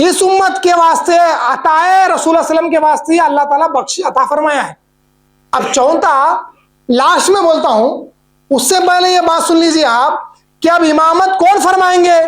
اس امت کے واسطے عطائے رسول اللہ علیہ وسلم کے واسطے اللہ تعالیٰ بخش عطا فرمایا ہے۔ اب چوتھا لاسٹ میں بولتا ہوں، اس سے پہلے یہ بات سن لیجیے آپ کہ اب امامت کون فرمائیں گے؟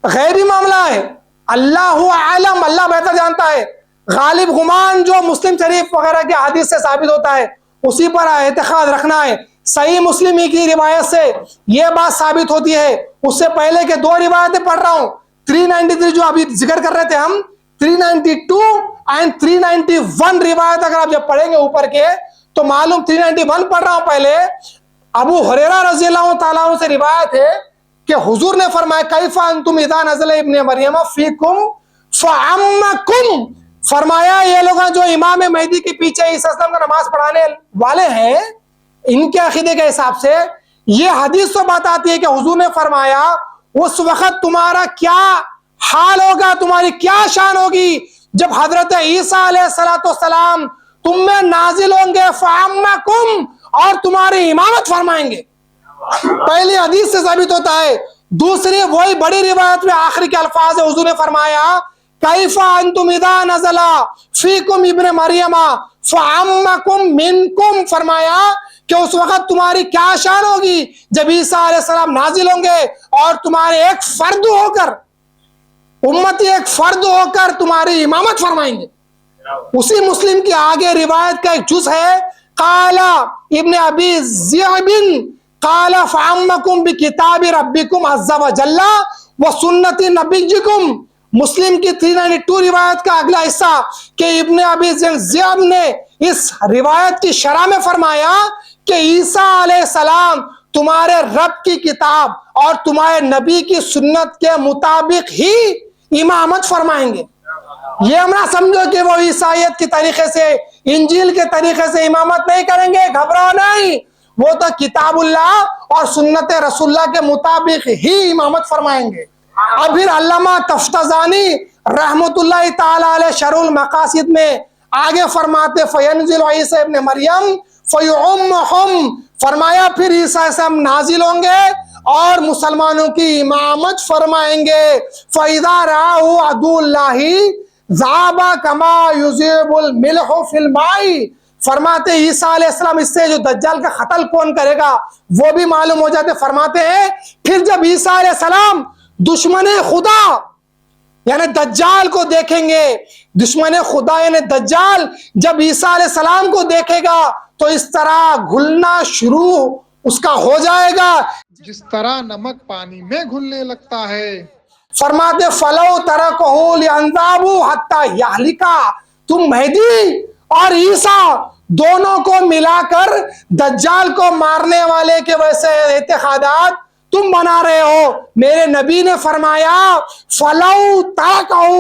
غیبی معاملہ ہے، اللہ عالم، اللہ بہتر جانتا ہے۔ غالب گمان جو مسلم شریف وغیرہ کے حدیث سے ثابت ہوتا ہے اسی پر اعتقاد رکھنا ہے۔ صحیح مسلم کی روایت سے یہ بات ثابت ہوتی ہے۔ اس سے پہلے کے دو روایتیں پڑھ رہا ہوں، 393 جو ابھی ذکر کر رہے تھے ہم، 392 اینڈ 391 روایت اگر آپ جب پڑھیں گے اوپر کے تو معلوم، 391 پڑھ رہا ہوں پہلے، ابو ہریرہ رضی اللہ تعالیٰ عنہ سے روایت ہے کہ حضور نے فرمایا کیف انتم اذا نزل ابن مریم فیکم فعمکم، فرمایا یہ لوگ جو امام مہدی کے پیچھے عیسیٰ علیہ السلام کا نماز پڑھانے والے ہیں، ان کے عقیدے کے حساب سے یہ حدیث تو بات آتی ہے کہ حضور نے فرمایا اس وقت تمہارا کیا حال ہوگا، تمہاری کیا شان ہوگی جب حضرت عیسیٰ علیہ السلام تم میں نازل ہوں گے فعمکم، اور تمہاری امامت فرمائیں گے۔ پہلی حدیث سے ثابت ہوتا ہے۔ دوسری وہی بڑی روایت میں آخری کے الفاظ ہے، حضور نے فرمایا کیف انتم اذا نزل فیکم ابن مریم فعمکم منکم، فرمایا کہ اس وقت تمہاری کیا شان ہوگی جب عیسیٰ علیہ السلام نازل ہوں گے اور تمہارے ایک فرد ہو کر، امتی ایک فرد ہو کر تمہاری امامت فرمائیں گے۔ اسی مسلم کی آگے روایت کا ایک جز ہے، قال ابن ابی ذئب قال فعمکم بکتاب ربکم عز وجل وسنت نبیکم، مسلم کی 392 روایت کا اگلا حصہ کہ ابن ابی ذئب نے اس روایت کی شرح میں فرمایا کہ عیسیٰ علیہ السلام تمہارے رب کی کتاب اور تمہارے نبی کی سنت کے مطابق ہی امامت فرمائیں گے۔ یہ ہم نہ سمجھو کہ وہ عیسائیت کے طریقے سے، انجیل کے طریقے سے امامت نہیں کریں گے، گھبراؤ نہیں، وہ تو کتاب اللہ اور سنت رسول اللہ کے مطابق ہی امامت فرمائیں گے۔ اب پھر علامہ تفتزانی رحمت اللہ تعالی علیہ شرح المقاصد میں آگے فرماتے فینزل عیسی ابن مریم فیعمہم، فرمایا پھر عیسیٰ السلام نازل ہوں گے اور مسلمانوں کی امامت فرمائیں گے۔ فَإِذَا رَأَوْا عَدُوَّ اللَّهِ ذَهَبَ كَمَا يُذِيبُ الْمِلْحُ فِي الْمَاءِ، فرماتے عیسیٰ علیہ السلام اس سے جو دجال کا قتل کون کرے گا وہ بھی معلوم ہو جاتے۔ فرماتے ہیں پھر جب عیسیٰ علیہ السلام دشمن خدا یعنی دجال کو دیکھیں گے، دشمن خدا یعنی دجال جب عیسیٰ علیہ السلام کو دیکھے گا تو اس طرح گھلنا شروع اس کا ہو جائے گا جس طرح نمک پانی میں گھلنے لگتا ہے۔ فرماتے فَلَوْ تَرَكَهُ لِأَنْذَابُ حَتَّى يَحْلِكَ، تم مہدی اور عیسیٰ دونوں کو ملا کر دجال کو مارنے والے کے ویسے اعتقادات تم بنا رہے ہو۔ میرے نبی نے فرمایا فَلَوْ تَرَكَهُ،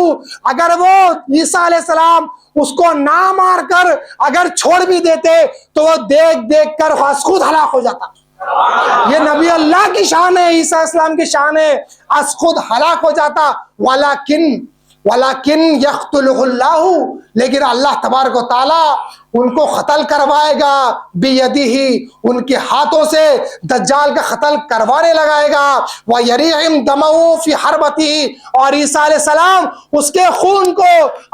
اگر وہ عیسیٰ علیہ السلام اس کو نہ مار کر اگر چھوڑ بھی دیتے تو وہ دیکھ دیکھ کر خود ہلاک ہو جاتا۔ یہ نبی اللہ کی شان ہے، عیسیٰ علیہ السلام کی شان ہے، از خود ہلاک ہو جاتا۔ وَلَكِنْ يَقْتُلُهُ اللَّهُ، لیکن اللہ تبارک و تعالیٰ ان کو قتل کروائے گا، بِيَدِهِ، ان کے ہاتھوں سے دجال کا قتل کروانے لگائے گا، وَيَرِيهِمْ دَمَهُ فِي حَرْبَتِهِ، اور عیسیٰ علیہ السلام اس کے خون کو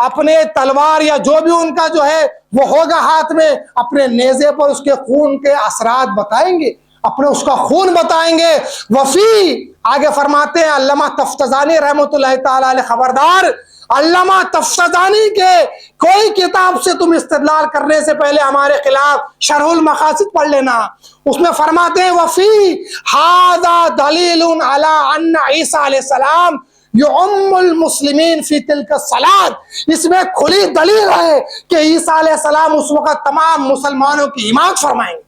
اپنے تلوار یا جو بھی ان کا جو ہے وہ ہوگا ہاتھ میں، اپنے نیزے پر اس کے خون کے اثرات بتائیں گے، اپنے اس کا خون بتائیں گے۔ وفی، آگے فرماتے ہیں علامہ تفتزانی رحمۃ اللہ تعالی علیہ، خبردار علامہ تفتزانی کے کوئی کتاب سے تم استدلال کرنے سے پہلے ہمارے خلاف شرح المقاصد پڑھ لینا۔ اس میں فرماتے ہیں وفی ھذا دلیل علی ان عیسیٰ علیہ السلام یعم المسلمین فی تلک الصلاۃ، اس میں کھلی دلیل ہے کہ عیسیٰ علیہ السلام اس وقت تمام مسلمانوں کی امامت فرمائیں گے۔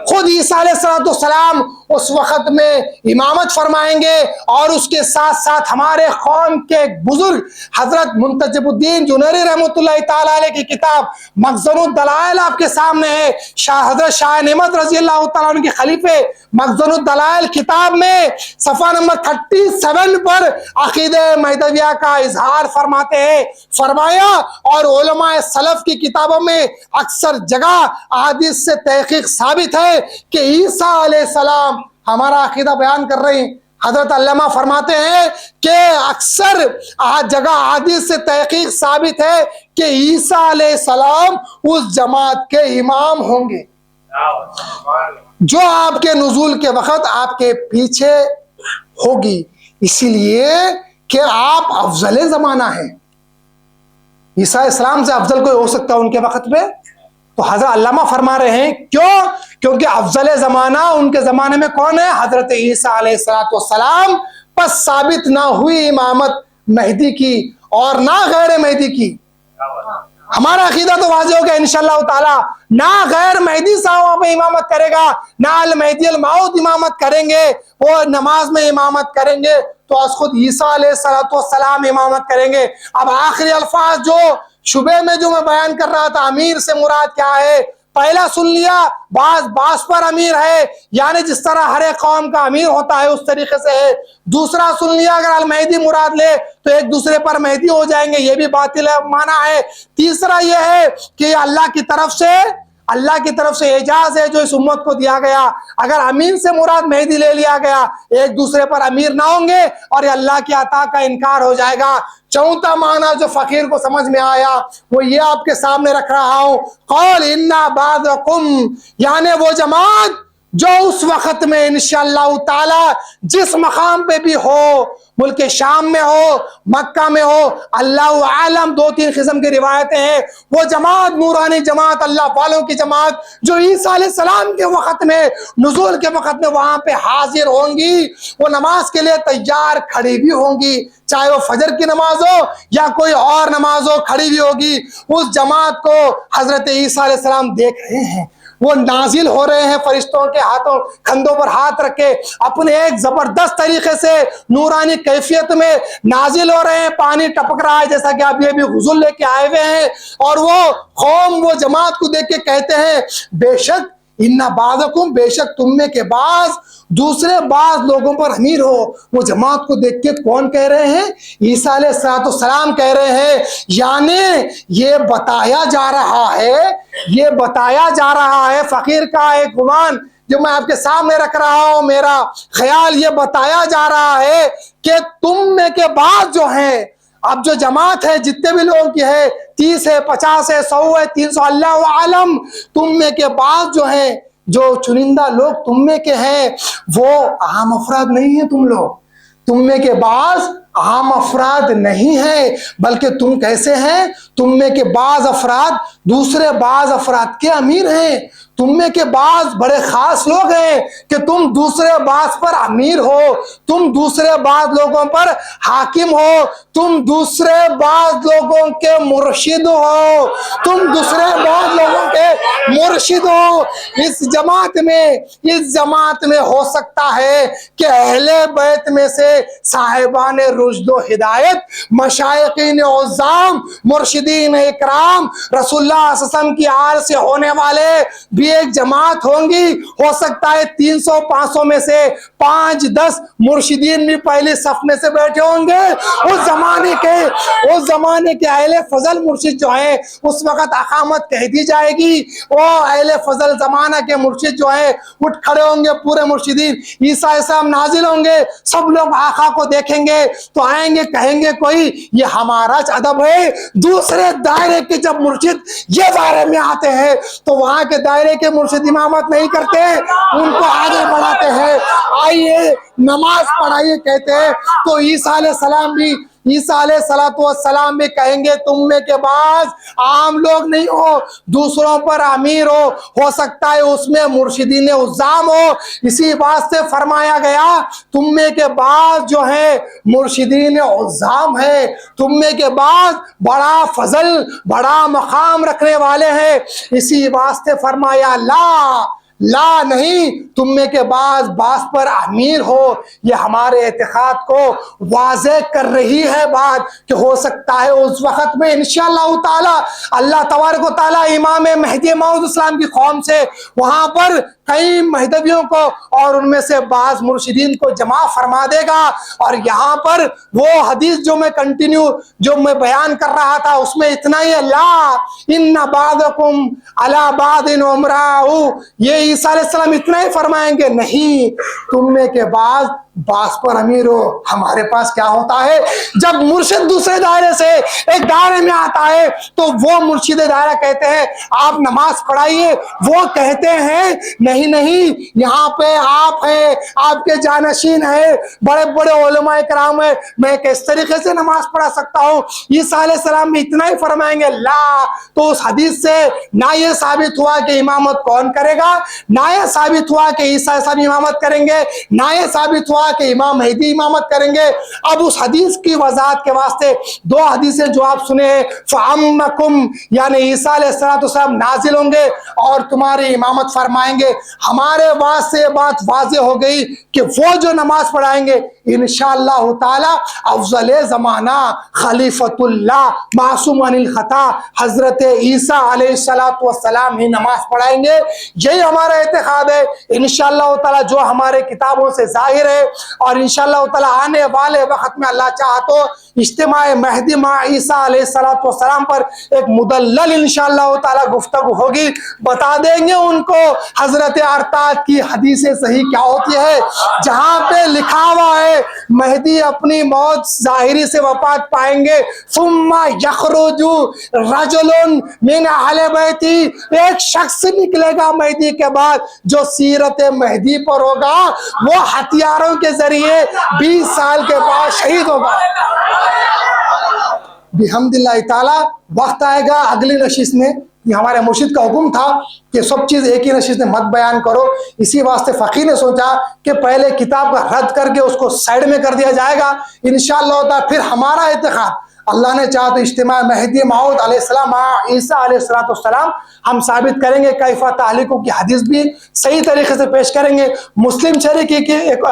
خود عیسیٰ علیہ السلام اس وقت میں امامت فرمائیں گے، اور اس کے ساتھ ساتھ ہمارے قوم کے بزرگ حضرت منتجب الدین جنیری رحمۃ اللہ تعالی علیہ کی کتاب مخزن الدلائل آپ کے سامنے ہے، حضرت شاہ نعمت رضی اللہ تعالیٰ عنہ کے خلیفے مخزن الدلائل کتاب میں صفحہ نمبر 37 پر عقیدہ مہدویہ کا اظہار فرماتے ہیں۔ فرمایا اور علماء سلف کی کتابوں میں اکثر جگہ احادیث سے تحقیق ثابت ہے کہ عیسیٰ علیہ السلام، ہمارا عقیدہ بیان کر رہے ہیں حضرت علامہ فرماتے ہیں کہ اکثر جگہ حدیث سے تحقیق ثابت ہے کہ عیسیٰ علیہ السلام اس جماعت کے امام ہوں گے جو آپ کے نزول کے وقت آپ کے پیچھے ہوگی، اسی لیے کہ آپ افضل زمانہ ہیں۔ عیسیٰ علیہ السلام سے افضل کوئی ہو سکتا ہے ان کے وقت میں؟ تو حضرت علامہ فرما رہے ہیں کیوں؟ کیونکہ افضل زمانہ ان کے زمانے میں کون ہے؟ حضرت عیسیٰ علیہ السلام۔ پس ثابت نہ ہوئی امامت مہدی کی اور نہ غیر مہدی کی۔ ہمارا عقیدہ تو واضح ہو گیا انشاءاللہ تعالی، نہ غیر مہدی صاحب وہاں پہ امامت کرے گا، نہ المہدی الموعود امامت کریں گے، وہ نماز میں امامت کریں گے تو از خود عیسیٰ علیہ السلام امامت کریں گے۔ اب آخری الفاظ جو شبے میں جو میں بیان کر رہا تھا، امیر سے مراد کیا ہے؟ پہلا سن لیا باس پر امیر ہے، یعنی جس طرح ہر ایک قوم کا امیر ہوتا ہے اس طریقے سے ہے۔ دوسرا سن لیا اگر المہدی مراد لے تو ایک دوسرے پر مہدی ہو جائیں گے، یہ بھی باطل معنی ہے۔ تیسرا یہ ہے کہ اللہ کی طرف سے اعجاز ہے جو اس امت کو دیا گیا، اگر امین سے مراد مہدی لے لیا گیا ایک دوسرے پر امیر نہ ہوں گے اور یہ اللہ کی عطا کا انکار ہو جائے گا۔ چوتھا معنی جو فقیر کو سمجھ میں آیا وہ یہ آپ کے سامنے رکھ رہا ہوں، قول انا بعضکم، یعنی وہ جماعت جو اس وقت میں انشاءاللہ تعالی جس مقام پہ بھی ہو، ملک شام میں ہو، مکہ میں ہو، اللہ عالم، 2-3 قسم کی روایتیں ہیں، وہ جماعت نورانی جماعت، اللہ والوں کی جماعت جو عیسیٰ علیہ السلام کے وقت میں، نزول کے وقت میں وہاں پہ حاضر ہوں گی، وہ نماز کے لیے تیار کھڑی بھی ہوں گی، چاہے وہ فجر کی نماز ہو یا کوئی اور نماز ہو، کھڑی بھی ہوگی۔ اس جماعت کو حضرت عیسیٰ علیہ السلام دیکھ رہے ہیں، وہ نازل ہو رہے ہیں فرشتوں کے ہاتھوں کندھوں پر ہاتھ رکھے، اپنے ایک زبردست طریقے سے نورانی کیفیت میں نازل ہو رہے ہیں، پانی ٹپک رہا ہے جیسا کہ آپ یہ بھی غسل لے کے آئے ہوئے ہیں، اور وہ قوم وہ جماعت کو دیکھ کے کہتے ہیں بے شک اِنَّ بَعْضَكُمْ، بے شک تم میں کے بعض دوسرے بعض لوگوں پر امیر ہو۔ وہ جماعت کو دیکھ کے کون کہہ رہے ہیں؟ عیسیٰ علیہ السلام کہہ رہے ہیں، یعنی یہ بتایا جا رہا ہے فقیر کا ایک گمان جو میں آپ کے سامنے رکھ رہا ہوں، میرا خیال یہ بتایا جا رہا ہے کہ تم میں کے بعض جو ہیں، اب جو جماعت ہے جتنے بھی لوگوں کی ہے، 30 ہے، 50 ہے، 100 ہے، 300، اللہ عالم، تم میں کے بعض جو ہیں، جو چنندہ لوگ تم میں کے ہیں، وہ عام افراد نہیں ہیں۔ تم میں کے بعض عام افراد نہیں ہیں، بلکہ تم کیسے ہیں؟ تم میں کے بعض افراد دوسرے بعض افراد کے امیر ہیں، تم میں کے بعض بڑے خاص لوگ ہیں کہ تم دوسرے بعض پر امیر ہو، تم دوسرے بعض لوگوں پر حاکم ہو، تم دوسرے بعض لوگوں کے مرشد ہو، اس جماعت میں ہو سکتا ہے کہ اہل بیت میں سے صاحبان رشد و ہدایت، مشائقین عظام، مرشدین اکرام، رسول اللہ صلی اللہ علیہ وسلم کی آل سے ہونے والے بھی ایک جماعت ہوں گی۔ ہو سکتا ہے 300-500 میں سے 5-10 مرشدین بھی پہلی صف میں سے بیٹھے ہوں گے۔ اس زمانے کے اہل فضل مرشد جو ہیں اس وقت اقامت کہہ دی جائے گی، وہ اہل فضل زمانہ کے مرشد جو ہیں اٹھ کھڑے ہوں گے، پورے مرشدین، عیسیٰ علیہ السلام نازل ہوں گے، سب لوگ آقا کو دیکھیں گے تو آئیں گے، کہیں گے کوئی یہ ہمارا ادب ہے۔ دوسرے دائرے کے جب مرشد یہ دائرے میں آتے ہیں تو وہاں کے دائرے کے مرشد امامت نہیں کرتے، ان کو آگے بڑھاتے ہیں، آئیے نماز پڑھائیے کہتے ہیں۔ تو عیسیٰ علیہ السلام بھی کہیں گے تم میں کے بعض عام لوگ نہیں ہو، دوسروں پر امیر ہو سکتا ہے اس میں مرشدین عظام ہو، اسی بات سے فرمایا گیا تم میں کے بعض جو ہیں مرشدین عظام ہیں، تم میں کے بعض بڑا فضل بڑا مقام رکھنے والے ہیں، اسی واسطے فرمایا لا نہیں، تم میں کے بعض پر امیر ہو۔ یہ ہمارے اعتقاد کو واضح کر رہی ہے بات کہ ہو سکتا ہے اس وقت میں انشاءاللہ تعالی اللہ تبارک و تعالی امام مہدی موعود اسلام کی قوم سے وہاں پر کئی مہدویوں کو اور ان میں سے بعض مرشدین کو جمع فرما دے گا، اور یہاں پر وہ حدیث جو میں بیان کر رہا تھا اس میں اتنا ہی لا ان بعضکم علی بعض امراء، یہ عیسیٰ علیہ السلام اتنا ہی فرمائیں گے نہیں، تم میں کے بعض باس پر امیر ہو. ہمارے پاس کیا ہوتا ہے, جب مرشد دوسرے دائرے سے ایک دائرے میں آتا ہے تو وہ مرشد دائرہ کہتے ہیں آپ نماز پڑھائیے, وہ کہتے ہیں نہیں نہیں یہاں پہ آپ ہیں, آپ کے جانشین ہیں, بڑے بڑے علماء کرام ہیں, میں کس طریقے سے نماز پڑھا سکتا ہوں. عیسیٰ علیہ السلام بھی اتنا ہی فرمائیں گے لا. تو اس حدیث سے نہ یہ ثابت ہوا کہ امامت کون کرے گا, نہ یہ ثابت ہوا کہ عیسیٰ علیہ السلام امامت کریں گے, نہ یہ ثابت ہوا کہ امام مہدی امامت کریں گے. اب اس حدیث کی وضاحت کے واسطے دو حدیثیں جو آپ سنے ہیں, فَعَمَّكُمْ یعنی عیسیٰ علیہ السلام نازل ہوں گے اور تمہاری امامت فرمائیں گے. ہمارے واسطے بات واضح ہو گئی کہ وہ جو نماز پڑھائیں گے انشاءاللہ تعالی افضل زمانہ خلیفۃ اللہ معصوم عن الخطا حضرت عیسیٰ علیہ السلام ہی نماز پڑھائیں گے. یہی ہمارا اعتقاد ہے انشاءاللہ تعالی, جو ہمارے کتابوں سے ظاہر ہے. اور انشاءاللہ تعالی آنے والے وقت میں اللہ چاہا تو اجتماع مہدی مع عیسیٰ علیہ السلام پر ایک مدلل انشاءاللہ تعالی گفتگو ہوگی. بتا دیں گے ان کو حضرت ارطاد کی حدیث صحیح کیا ہوتی ہے, جہاں پہ لکھا ہوا ہے مہدی اپنی موت ظاہری سے وفات پائیں گے, ثم یخرج رجل من اہل بیتی, ایک شخص نکلے گا مہدی کے بعد جو سیرت مہدی پر ہوگا, وہ ہتھیاروں کے ذریعے 20 سال کے بعد شہید ہوگا. بحمد اللہ تعالی وقت آئے گا اگلی نشست میں. یہ ہمارے مرشد کا حکم تھا کہ سب چیز ایک ہی نشست میں مت بیان کرو, اسی واسطے فقیر نے سوچا کہ پہلے کتاب کا رد کر کے اس کو سائڈ میں کر دیا جائے گا انشاءاللہ تعالی. پھر ہمارا اعتقاد اللہ نے چاہا تو اجتماع مہدی موعود علیہ السلام عیسیٰ علیہ السلام ہم ثابت کریں گے. کیفیہ تعلیقوں کی حدیث بھی صحیح طریقے سے پیش کریں گے. مسلم شریف کی ایک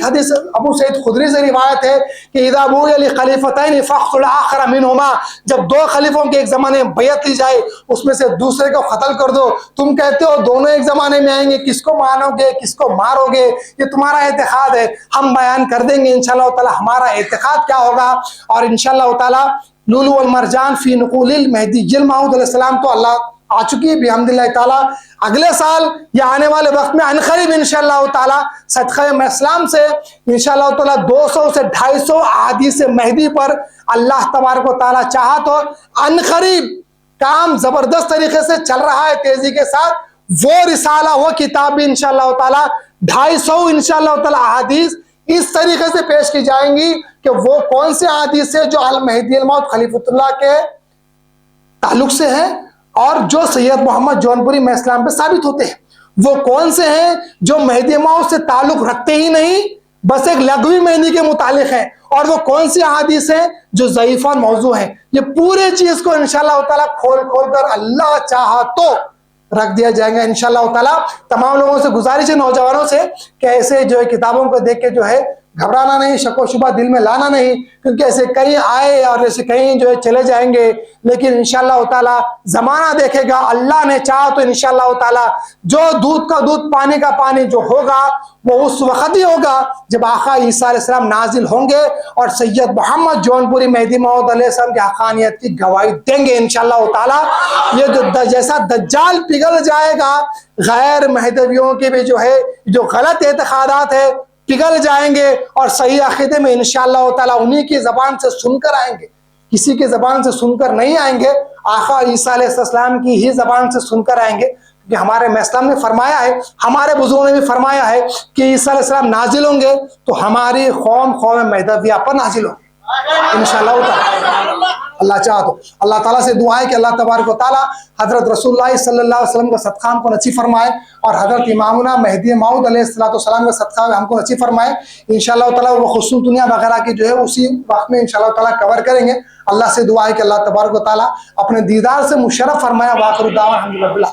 حدیث ابو سعید خدری سے روایت ہے کہ اذا بوئی لخلیفتین فاقتل آخر منہما, جب دو خلیفوں کے ایک زمانے میں بیعت لی جائے اس میں سے دوسرے کو قتل کر دو. تم کہتے ہو دونوں ایک زمانے میں آئیں گے, کس کو مانو گے کس کو مارو گے, یہ تمہارا اعتقاد ہے, ہم بیان کر دیں گے انشاءاللہ تعالی ہمارا اعتقاد کیا ہوگا. اور انشاءاللہ تعالی لولو والمرجان فی نقول المہدی الموعود علیہ السلام تو اللہ آ چکی ہے بحمداللہ تعالی. اگلے سال یا آنے والے وقت میں عنقریب انشاءاللہ تعالی صدقہ اسلام سے انشاءاللہ تعالی 200 سے 250 احادیث مہدی پر اللہ تبارک و تعالی چاہا تو عنقریب کام زبردست طریقے سے چل رہا ہے تیزی کے ساتھ. وہ رسالہ وہ کتاب بھی انشاءاللہ تعالی 250 انشاءاللہ تعالی احادیث اس طریقے سے پیش کی جائیں گی کہ وہ کون سے احادیث ہے جو المہدی الموعود خلیفۃ اللہ کے تعلق سے ہیں اور جو سید محمد جونپوری میں اسلام پہ ثابت ہوتے ہیں, وہ کون سے ہیں جو مہدی موعود سے تعلق رکھتے ہی نہیں بس ایک لغوی مہدی کے متعلق ہیں, اور وہ کون سی احادیث ہیں جو ضعیفہ موضوع ہیں. یہ پورے چیز کو انشاءاللہ تعالی کھول کر اللہ چاہا تو رکھ دیا جائے گا انشاءاللہ تعالی. تمام لوگوں سے گزارش ہے, نوجوانوں سے, کہ ایسے جو ہے کتابوں کو دیکھ کے جو ہے گھبرانا نہیں, شک و شبہ دل میں لانا نہیں, کیونکہ ایسے کہیں آئے اور ایسے کہیں جو ہے چلے جائیں گے. لیکن انشاءاللہ تعالی زمانہ دیکھے گا, اللہ نے چاہا تو انشاءاللہ تعالی جو دودھ کا دودھ پانی کا پانی جو ہوگا وہ اس وقت ہی ہوگا جب آقا عیسیٰ علیہ السلام نازل ہوں گے اور سید محمد جونپوری مہدی موعود علیہ السلام کی حقانیت کی گواہی دیں گے انشاءاللہ تعالی. یہ جو جیسا دجال پگھل جائے گا, غیر مہدویوں کے بھی جو ہے جو غلط اعتقادات ہے پگھل جائیں گے, اور صحیح عقیدے میں انشاءاللہ تعالی انہی کی زبان سے سن کر آئیں گے, کسی کی زبان سے سن کر نہیں آئیں گے, آقا عیسیٰ علیہ السلام کی ہی زبان سے سن کر آئیں گے. کہ ہمارے اسلام نے فرمایا ہے, ہمارے بزرگوں نے بھی فرمایا ہے کہ عیسیٰ علیہ السلام نازل ہوں گے تو ہماری قوم مہدویہ پر نازل ہوں گے انشاءاللہ تعالی. اللہ چاہا تو اللہ تعالیٰ سے دعا ہے کہ اللہ تبارک و تعالیٰ حضرت رسول اللہ صلی اللہ علیہ وسلم کا صدقہ ہم کو نصیب فرمائے, اور حضرت امامنا مہدی موعود علیہ السلام کا صدقہ ہم کو نصیب فرمائے انشاءاللہ تعالیٰ. وہ خصوص دنیا وغیرہ کی جو ہے اسی وقت میں انشاءاللہ تعالیٰ کور کریں گے. اللہ سے دعا ہے کہ اللہ تبارک و تعالیٰ اپنے دیدار سے مشرف فرمایا. واخر دعوانا الحمدللہ.